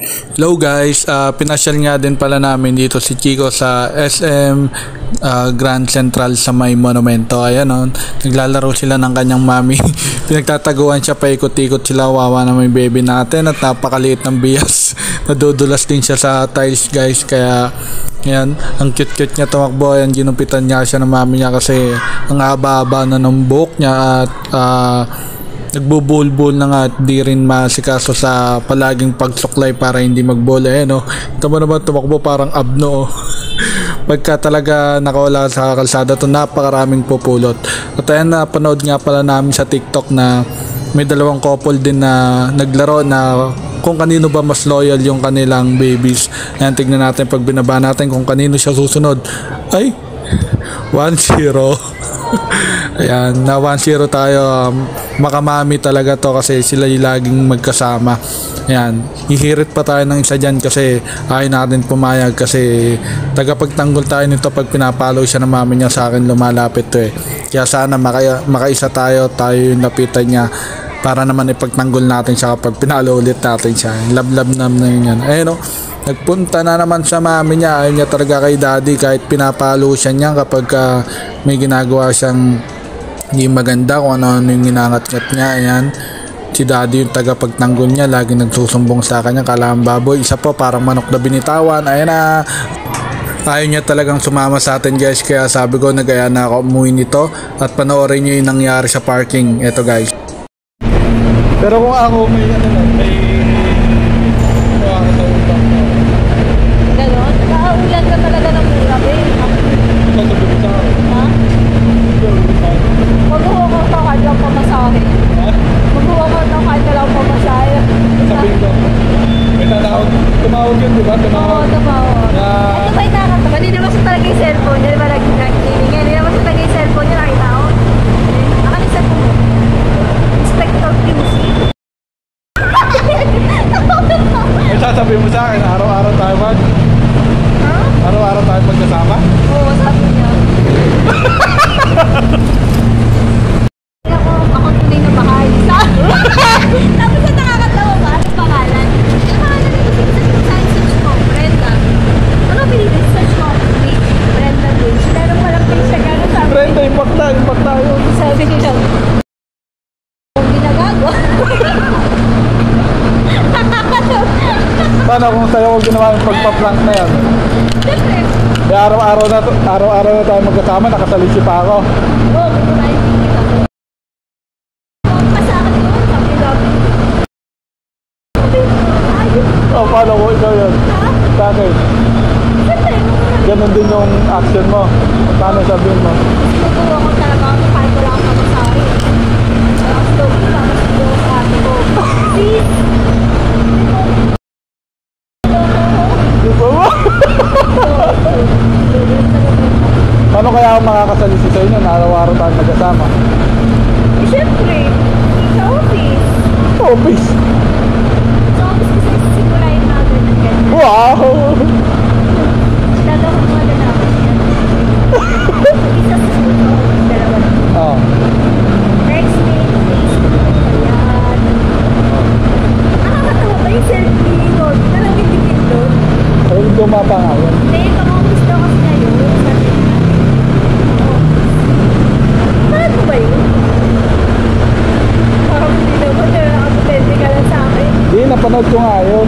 Hello guys, pinasyal nga din pala namin dito si Chico sa SM Grand Central sa may monumento. Ayan o, naglalaro sila ng kanyang mami. Pinagtataguan siya, paikot-ikot sila, wawa na may baby natin at napakaliit ng bias. Nadudulas din siya sa tiles guys, kaya ayan, ang cute-cute niya tumakbo. Ayan, ginupitan niya siya ng mami niya kasi ang haba-haba na ng buhok niya at nagbubulbul na nga at di rin masikaso sa palaging pagsuklay para hindi magbol. Ayan o, ito mo naman tumakbo parang abno o. Pagka talaga nakawala sa kalsada to, napakaraming pupulot. At ayan, napanood nga pala namin sa TikTok na may dalawang couple din na naglaro na kung kanino ba mas loyal yung kanilang babies. Ayan, tignan natin pag binaba natin kung kanino siya susunod. Ay, 1-0. Ayan, na 1-0 tayo. Makamami talaga to kasi sila yung laging magkasama. Ayan, hihirit pa tayo ng isa dyan kasi ayaw natin pumayag kasi tagapagtanggol tayo nito pag pinapalo siya ng mami niya. Sa akin lumalapit to eh. Kaya sana makaisa tayo yung lapitan niya para naman ipagtanggol natin siya kapag pinalo ulit natin siya. Love naman yan. Ayun o, nagpunta na naman sa mami niya. Ayaw niya talaga kay daddy kahit pinapalo siya niya kapag may ginagawa siyang hindi maganda, kung ano yung ginangat-ngat niya. Ayan, si daddy yung tagapagtanggol niya, lagi nagsusumbong sa kanya, kalang baboy. Isa po parang manok na binitawan. Ayan na, ayaw niya talagang sumama sa atin guys, kaya sabi ko nagaya na ako umuwi nito at panoorin niyo yung nangyari sa parking. Eto guys. Pero kung ako may may gano'n? Nakaulan ka talaga ng ulap eh. Ha? Maghuha ko ito kahit lang pamasahe. Maghuha ko ito kahit lang pamasahe. Sabihin ko, may tumawag yun, di ba? Oo, tumawag. Ito ba yung nakakatawa? Hindi naman siya talaga yung cellphone niya. Di ba nag-cleaning? Hindi naman siya talaga yung cellphone niya. Nakita ko. Akan yung cellphone mo. Inspector QC. May sasabihin mo sa akin, araw-araw tayo mag? Araw-araw tayo magkasama? Oo, sabi niya. Ako tunay na bahay. Tapos na nakakatawa ba? Anong pangalan? Yung pangalan nito, search mo, Brenda. Ano pinili-search mo? Brenda din. Meron palang page siya gano'n sabi. Brenda, impact tayo. Sabi niya, kung ginagawa. Paano kung sa'yo ko ginawa yung pagpa-prank na yan? Siyempre. Kaya araw-araw na tayo magkasama, nakasalisi pa ako. Oo, kung tayo pinili ako. Pasakan ko, sabi namin. Oh, paano ko ikaw yun? Ha? Sa akin. Siyempre. Ganun din yung action mo. Paano sabihin mo? Sinutuwa ko talaga ako kahit wala akong pamasahe. Tapos doon ko lang, sinutuwa sa ate ko. Please. Paano kaya ako makakasalisi sa inyo na araw-araw tayo magkasama? Eh, syempre, sa office. Sa office? Sa office kasi simulayin mga ganyan. Wow! Dalawa mga lalaki yan. Isa sa suso, dalawa na. Oo. Next day, Facebook, ayan. Nakakatawa ba yung selfie doon? Parang dikit doon. Pero dumapa nga yun. Hindi, pang-office daw kasi na yun. Paano ba yun? Parang hindi naman, nakakapente ka lang sa akin. Hindi, napanood ko nga yun.